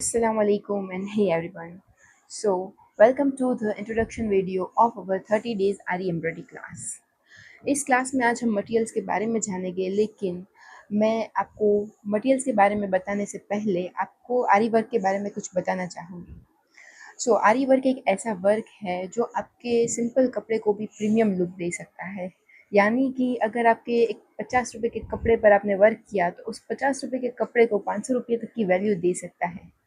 Assalamu alaikum and hey everyone. So, welcome to the introduction video of our 30 days आरी embroidery class. इस class में आज हम materials के बारे में जानेंगे, लेकिन मैं आपको मटेरियल्स के बारे में बताने से पहले आपको आरी वर्क के बारे में कुछ बताना चाहूँगी। आरी वर्क एक ऐसा वर्क है जो आपके सिंपल कपड़े को भी प्रीमियम लुक दे सकता है। यानी कि अगर आपके एक 50 रुपये के कपड़े पर आपने वर्क किया तो उस 50 रुपये के कपड़े को 500 रुपये तक की वैल्यू दे सकता है।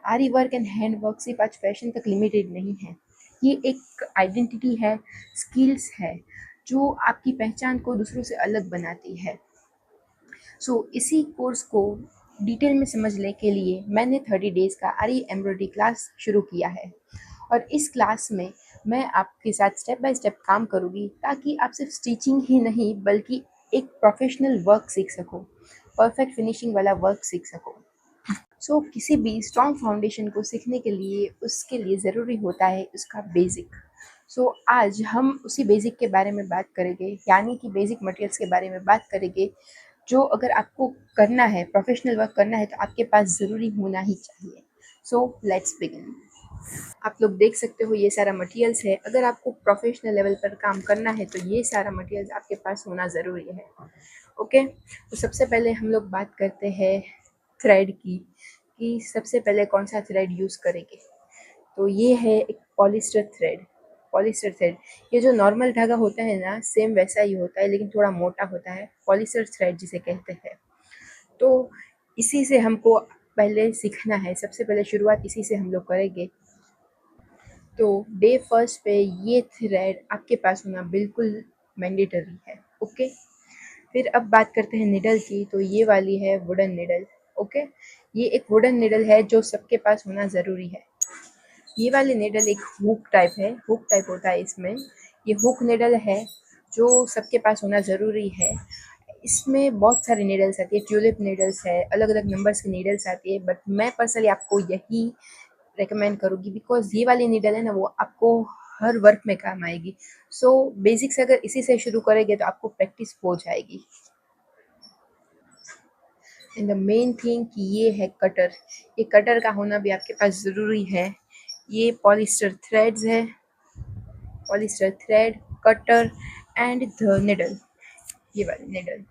आरी वर्क एंड हैंड वर्क सिर्फ आज फैशन तक लिमिटेड नहीं है, ये एक आइडेंटिटी है, स्किल्स है जो आपकी पहचान को दूसरों से अलग बनाती है। इसी कोर्स को डिटेल में समझने के लिए मैंने 30 डेज़ का आरी एम्ब्रॉयडरी क्लास शुरू किया है और इस क्लास में मैं आपके साथ स्टेप बाय स्टेप काम करूँगी ताकि आप सिर्फ स्टिचिंग ही नहीं बल्कि एक प्रोफेशनल वर्क सीख सको, परफेक्ट फिनिशिंग वाला वर्क सीख सको। किसी भी स्ट्रॉन्ग फाउंडेशन को सीखने के लिए उसके लिए ज़रूरी होता है उसका बेसिक। आज हम उसी बेसिक के बारे में बात करेंगे, यानी कि बेसिक मटेरियल्स के बारे में बात करेंगे जो अगर आपको करना है, प्रोफेशनल वर्क करना है तो आपके पास ज़रूरी होना ही चाहिए। Let's begin. आप लोग देख सकते हो ये सारा मटेरियल्स है। अगर आपको प्रोफेशनल लेवल पर काम करना है तो ये सारा मटेरियल्स आपके पास होना ज़रूरी है। ओके, तो सबसे पहले हम लोग बात करते हैं थ्रेड की, कि सबसे पहले कौन सा थ्रेड यूज़ करेंगे। तो ये है एक पॉलिस्टर थ्रेड। पॉलिस्टर थ्रेड, ये जो नॉर्मल धागा होता है ना, सेम वैसा ही होता है लेकिन थोड़ा मोटा होता है, पॉलिस्टर थ्रेड जिसे कहते हैं। तो इसी से हमको पहले सीखना है, सबसे पहले शुरुआत इसी से हम लोग करेंगे। तो डे फर्स्ट पे ये थ्रेड आपके पास होना बिल्कुल मैंडेटरी है। ओके, फिर अब बात करते हैं निडल की। तो ये वाली है वुडन निडल। ओके, ये एक वुडन निडल है जो सबके पास होना ज़रूरी है। ये वाली निडल एक हुक टाइप है, हुक टाइप होता है इसमें। ये हुक निडल है जो सबके पास होना ज़रूरी है। इसमें बहुत सारी नीडल्स आती है, ट्यूलिप नीडल्स है, अलग अलग नंबर्स की नीडल्स आती है, बट मैं पर्सनली आपको यही रेकमेंड करूँगी बिकॉज ये वाली नीडल है ना, वो आपको हर वर्क में काम आएगी। बेसिक से अगर इसी से शुरू करेंगे तो आपको प्रैक्टिस हो जाएगी। एंड द मेन थिंग कि ये है कटर। ये कटर का होना भी आपके पास ज़रूरी है। ये पॉलिस्टर थ्रेड्स है, polyester thread, cutter and the needle, ये वाली निडल।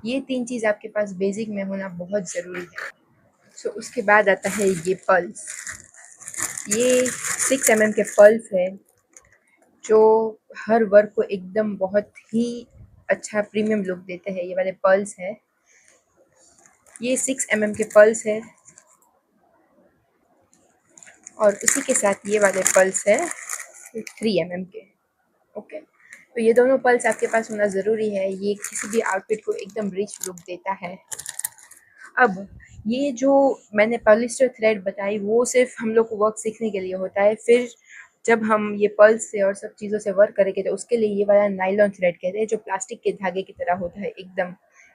ये तीन चीज़ आपके पास बेसिक में होना बहुत ज़रूरी है। उसके बाद आता है ये पल्स। ये 6 mm के पल्स है जो हर वर्क को एकदम बहुत ही अच्छा प्रीमियम लुक देते हैं। ये वाले पल्स है, ये 6 mm के पल्स है और उसी के साथ ये वाले पल्स है 3 mm के। ओके, तो ये दोनों पल्स आपके पास होना ज़रूरी है। ये किसी भी आउटफिट को एकदम रिच लुक देता है। अब ये जो मैंने पॉलिस्टर थ्रेड बताई वो सिर्फ हम लोग को वर्क सीखने के लिए होता है। फिर जब हम ये पल्स से और सब चीज़ों से वर्क करेंगे तो उसके लिए ये वाला नायलॉन थ्रेड कहते हैं, जो प्लास्टिक के धागे की तरह होता है, एकदम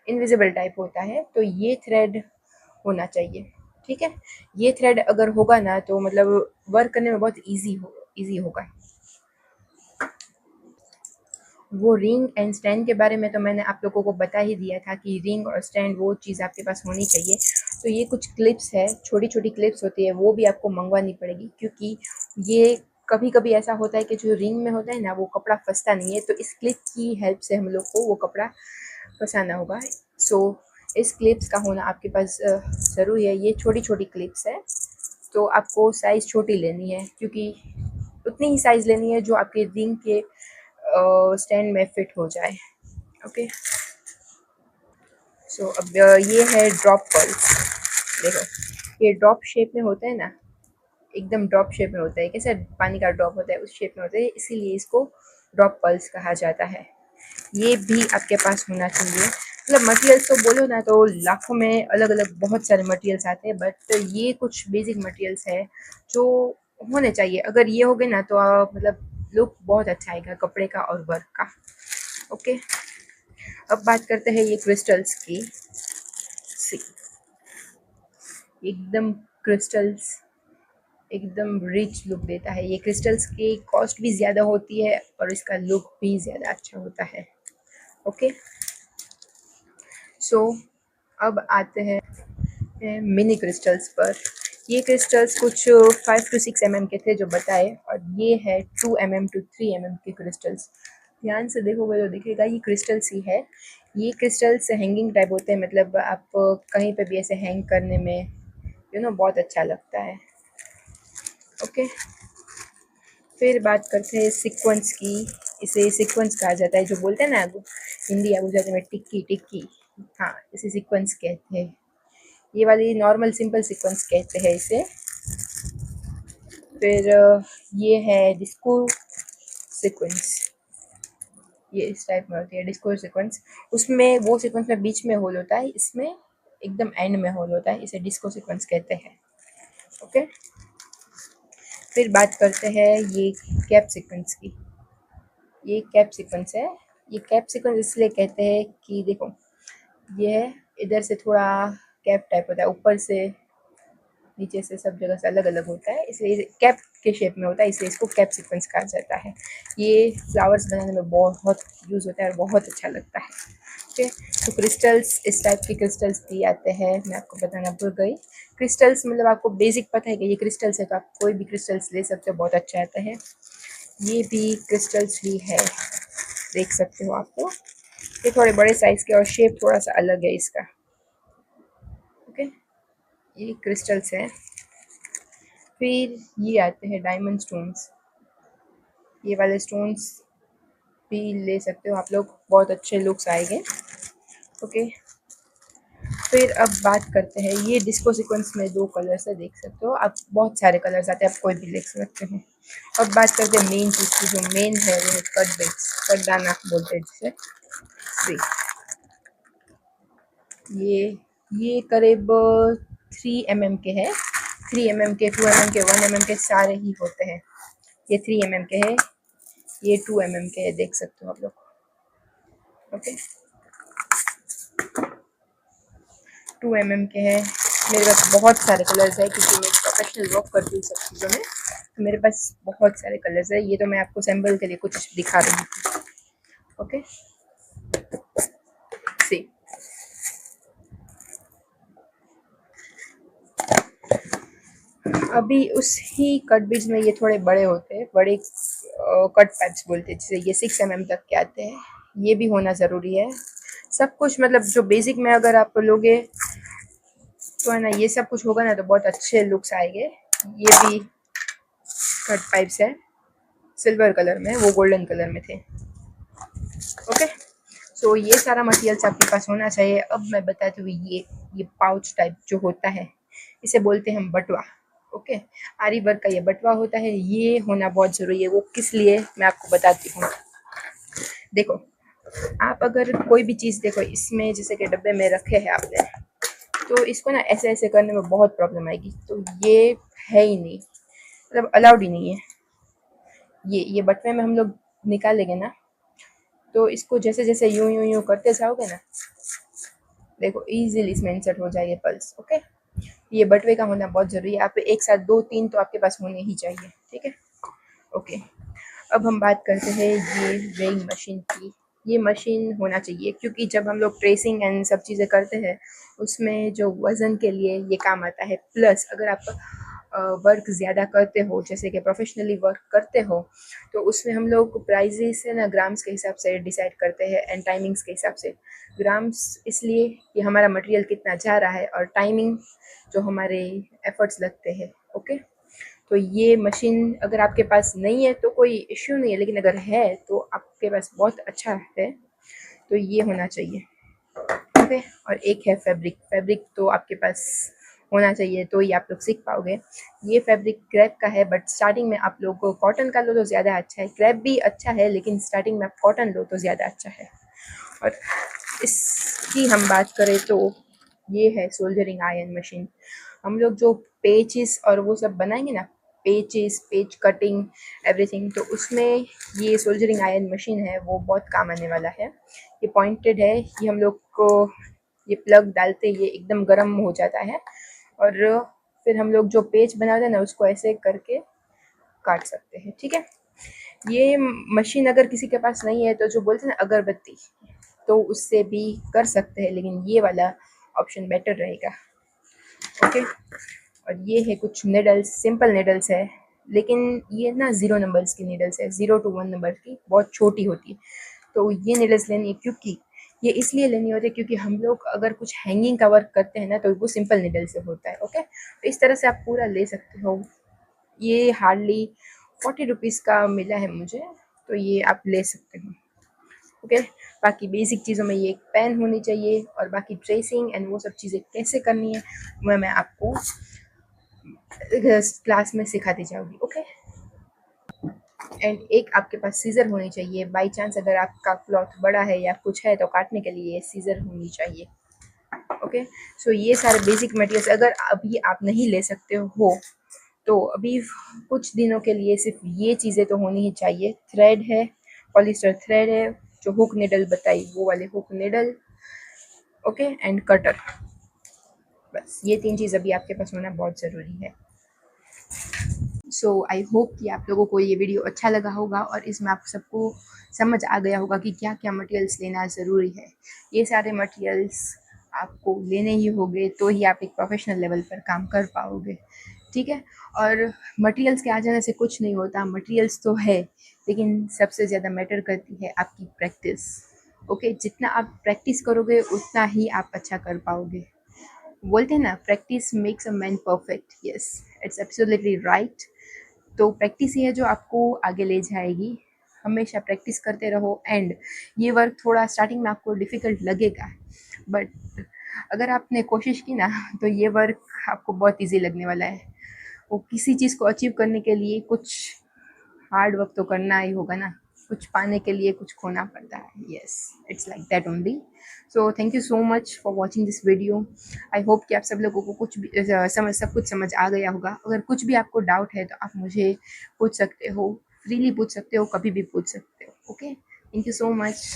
इनविजिबल टाइप होता है। तो ये थ्रेड होना चाहिए, ठीक है। ये थ्रेड अगर होगा ना तो मतलब वर्क करने में बहुत ईजी होगा। वो रिंग एंड स्टैंड के बारे में तो मैंने आप लोगों को बता ही दिया था कि रिंग और स्टैंड वो चीज़ आपके पास होनी चाहिए। तो ये कुछ क्लिप्स है, छोटी छोटी क्लिप्स होती है, वो भी आपको मंगवानी पड़ेगी क्योंकि ये कभी कभी ऐसा होता है कि जो रिंग में होता है ना वो कपड़ा फंसता नहीं है, तो इस क्लिप की हेल्प से हम लोग को वो कपड़ा फंसाना होगा। इस क्लिप्स का होना आपके पास ज़रूरी है। ये छोटी छोटी क्लिप्स है, तो आपको साइज़ छोटी लेनी है क्योंकि उतनी ही साइज़ लेनी है जो आपके रिंग के स्टैंड में फिट हो जाए। ओके, अब ये है ड्रॉप पल्स। देखो ये ड्रॉप शेप में होता है ना, एकदम ड्रॉप शेप में होता है, कैसे पानी का ड्रॉप होता है उस शेप में होता है, इसीलिए इसको ड्रॉप पल्स कहा जाता है। ये भी आपके पास होना चाहिए। मतलब मटेरियल्स तो बोलो ना तो लाखों में अलग अलग बहुत सारे मटेरियल्स आते हैं, बट ये कुछ बेसिक मटेरियल्स है जो होने चाहिए। अगर ये हो गए ना तो मतलब लुक बहुत अच्छा आएगा कपड़े का और वर्क का। ओके, अब बात करते हैं ये क्रिस्टल्स की। एकदम क्रिस्टल्स एकदम रिच लुक देता है। ये क्रिस्टल्स की कॉस्ट भी ज़्यादा होती है और इसका लुक भी ज़्यादा अच्छा होता है। ओके, अब आते हैं मिनी क्रिस्टल्स पर। ये क्रिस्टल्स कुछ 5 to 6 mm के थे जो बताए, और ये है 2 mm to 3 mm के क्रिस्टल्स। ध्यान से देखोगे तो दिखेगा ये क्रिस्टल्स ही है। ये क्रिस्टल्स हैंगिंग टाइप होते हैं, मतलब आप कहीं पे भी ऐसे हैंग करने में बहुत अच्छा लगता है। ओके, फिर बात करते हैं सीक्वेंस की। इसे सीक्वेंस कहा जाता है, जो बोलते हैं ना हिंदी या गुजराती में टिक्की टिक्की, हाँ इसे सीक्वेंस कहते हैं। ये वाली नॉर्मल सिंपल सीक्वेंस कहते हैं इसे। फिर ये है डिस्को सीक्वेंस। ये इस टाइप में होती है डिस्को सीक्वेंस। उसमें वो सीक्वेंस में बीच में होल होता है, इसमें एकदम एंड में होल होता है, इसे डिस्को सीक्वेंस कहते हैं। ओके, फिर बात करते हैं ये कैप सीक्वेंस की। ये कैप सीक्वेंस है। ये कैप सीक्वेंस इसलिए कहते हैं कि देखो, ये है इधर से थोड़ा कैप टाइप होता है, ऊपर से नीचे से सब जगह से अलग अलग होता है, इसलिए कैप के शेप में होता है, इसलिए इसको कैप सीक्वेंस कहा जाता है। ये फ्लावर्स बनाने में बहुत यूज़ होता है और बहुत अच्छा लगता है। ओके, तो क्रिस्टल्स, इस टाइप के क्रिस्टल्स भी आते हैं, मैं आपको बताना भूल गई। क्रिस्टल्स मतलब आपको बेसिक पता है कि ये क्रिस्टल्स है, तो आप कोई भी क्रिस्टल्स ले सकते हो, बहुत अच्छा आता है। ये भी क्रिस्टल्स ही है, देख सकते हो आपको। ये थोड़े बड़े साइज़ के और शेप थोड़ा सा अलग है इसका। ओके, ये क्रिस्टल्स हैं। फिर ये आते हैं डायमंड स्टोन्स। ये वाले स्टोन्स भी ले सकते हो आप लोग, बहुत अच्छे लुक्स आएंगे। ओके, फिर अब बात करते हैं, ये डिस्को सीक्वेंस में 2 कलर्स है, देख सकते हो आप, बहुत सारे कलर्स आते हैं, आप कोई भी देख सकते हैं। अब बात करते हैं मेन चीज़ की, जो मेन है वो है कट बीड्स, कटदाना बोलते हैं जिसे। सी, ये करीब 3 mm के हैं। 3 mm के, 2 mm के, 1 mm के सारे ही होते हैं। ये 3 mm के है, ये 2 mm के है, देख सकते हो आप लोग। ओके, 2 mm के हैं। मेरे पास बहुत सारे कलर्स है, क्योंकि मैं प्रोफेशनल वर्क करती हूँ सब चीज़ों में, तो मेरे पास बहुत सारे कलर्स है। ये तो मैं आपको सैम्पल के लिए कुछ दिखा रही हूँ। ओके, सी, अभी उसी कट बीड्स में ये थोड़े बड़े होते हैं, बड़े कट पाइप्स बोलते हैं जिसे, ये 6 mm तक के आते हैं। ये भी होना ज़रूरी है। सब कुछ मतलब जो बेसिक में अगर आप लोगे तो है ना, ये सब कुछ होगा ना तो बहुत अच्छे लुक्स आएंगे। ये भी कट पाइप्स है, सिल्वर कलर में, वो गोल्डन कलर में थे। ओके, सो ये सारा मटेरियल्स आपके पास होना चाहिए। अब मैं बताती हूँ, ये पाउच टाइप जो होता है, इसे बोलते हैं हम बटवा। ओके, आरी वर्क का ये बटवा होता है, ये होना बहुत ज़रूरी है। वो किस लिए, मैं आपको बताती हूँ। देखो, आप अगर कोई भी चीज़, देखो इसमें जैसे कि डब्बे में रखे हैं आपने, तो इसको ना ऐसे ऐसे करने में बहुत प्रॉब्लम आएगी, तो ये है ही नहीं, मतलब अलाउड ही नहीं है। ये बटवे में हम लोग निकालेंगे ना, तो इसको जैसे जैसे यूं यूं यूं करते जाओगे ना, देखो इजीली इसमें इंसर्ट हो जाएगी पल्स। ओके, ये बटवे का होना बहुत ज़रूरी है। आप एक साथ 2-3 तो आपके पास होने ही चाहिए, ठीक है। ओके, अब हम बात करते हैं ये वेइंग मशीन की। ये मशीन होना चाहिए, क्योंकि जब हम लोग ट्रेसिंग एंड सब चीज़ें करते हैं, उसमें जो वज़न के लिए ये काम आता है। प्लस अगर आप वर्क ज़्यादा करते हो, जैसे कि प्रोफेशनली वर्क करते हो, तो उसमें हम लोग प्राइजेस है ना ग्राम्स के हिसाब से डिसाइड करते हैं, एंड टाइमिंग्स के हिसाब से। ग्राम्स इसलिए कि हमारा मटेरियल कितना जा रहा है, और टाइमिंग जो हमारे एफर्ट्स लगते हैं। ओके, तो ये मशीन अगर आपके पास नहीं है तो कोई इश्यू नहीं है, लेकिन अगर है तो आपके पास बहुत अच्छा है, तो ये होना चाहिए। ओके, और एक है फैब्रिक। फैब्रिक तो आपके पास होना चाहिए, तो ये आप लोग सीख पाओगे। ये फैब्रिक क्रैप का है, बट स्टार्टिंग में आप लोग कॉटन का लो तो ज़्यादा अच्छा है। क्रैप भी अच्छा है, लेकिन स्टार्टिंग में आप कॉटन लो तो ज़्यादा अच्छा है। और इसकी हम बात करें तो ये है सोल्जरिंग आयरन मशीन। हम लोग जो पेचेस और वो सब बनाएंगे ना, पेचेस, पेज कटिंग, एवरीथिंग, तो उसमें ये सोल्जरिंग आयरन मशीन है, वो बहुत काम आने वाला है। ये पॉइंटेड है, ये हम लोग को, ये प्लग डालते ये एकदम गर्म हो जाता है, और फिर हम लोग जो पेज बनाते हैं ना, उसको ऐसे करके काट सकते हैं, ठीक है। ये मशीन अगर किसी के पास नहीं है, तो जो बोलते हैं ना अगरबत्ती, तो उससे भी कर सकते हैं, लेकिन ये वाला ऑप्शन बेटर रहेगा। ओके, और ये है कुछ निडल्स, सिंपल निडल्स है, लेकिन ये ना 0 नंबर्स की निडल्स है, 0 to 1 नंबर की, बहुत छोटी होती है। तो ये निडल्स लेनी है, क्योंकि ये इसलिए लेनी होती है क्योंकि हम लोग अगर कुछ हैंगिंग का वर्क करते हैं ना तो वो सिंपल निडल से होता है। ओके, तो इस तरह से आप पूरा ले सकते हो। ये हार्डली 40 रुपीज़ का मिला है मुझे, तो ये आप ले सकते हो। ओके, बाकी बेसिक चीज़ों में ये एक पेन होनी चाहिए, और बाकी ट्रेसिंग एंड वो सब चीज़ें कैसे करनी है वह मैं आपको क्लास में सिखाती जाऊँगी। ओके, एंड एक आपके पास सीज़र होनी चाहिए, बाई चांस अगर आपका क्लॉथ बड़ा है या कुछ है तो काटने के लिए सीज़र होनी चाहिए। ओके, सो ये सारे बेसिक मटेरियल्स अगर अभी आप नहीं ले सकते हो तो अभी कुछ दिनों के लिए सिर्फ ये चीज़ें तो होनी ही चाहिए। थ्रेड है, पॉलिस्टर थ्रेड है, जो हुक निडल बताई वो वाले hook needle, okay, end cutter. बस ये 3 चीज़ अभी आपके पास होना बहुत ज़रूरी है। सो आई होप कि आप लोगों को ये वीडियो अच्छा लगा होगा और इसमें आप सबको समझ आ गया होगा कि क्या क्या मटेरियल्स लेना ज़रूरी है। ये सारे मटेरियल्स आपको लेने ही होंगे तो ही आप एक प्रोफेशनल लेवल पर काम कर पाओगे, ठीक है। और मटेरियल्स के आ जाने से कुछ नहीं होता, मटेरियल्स तो है, लेकिन सबसे ज़्यादा मैटर करती है आपकी प्रैक्टिस। ओके, जितना आप प्रैक्टिस करोगे उतना ही आप अच्छा कर पाओगे। बोलते हैं ना, practice makes a man perfect. Yes, it's absolutely right. तो प्रैक्टिस ही है जो आपको आगे ले जाएगी। हमेशा प्रैक्टिस करते रहो, एंड ये वर्क थोड़ा स्टार्टिंग में आपको डिफ़िकल्ट लगेगा, बट अगर आपने कोशिश की ना तो ये वर्क आपको बहुत ईज़ी लगने वाला है। वो किसी चीज़ को अचीव करने के लिए कुछ हार्ड वर्क तो करना ही होगा ना, कुछ पाने के लिए कुछ खोना पड़ता है। Yes, it's like that only. So thank you so much for watching this video. I hope कि आप सब लोगों को कुछ भी सब कुछ समझ आ गया होगा। अगर कुछ भी आपको डाउट है तो आप मुझे पूछ सकते हो, फ्रीली पूछ सकते हो, कभी भी पूछ सकते हो। Okay, thank you so much.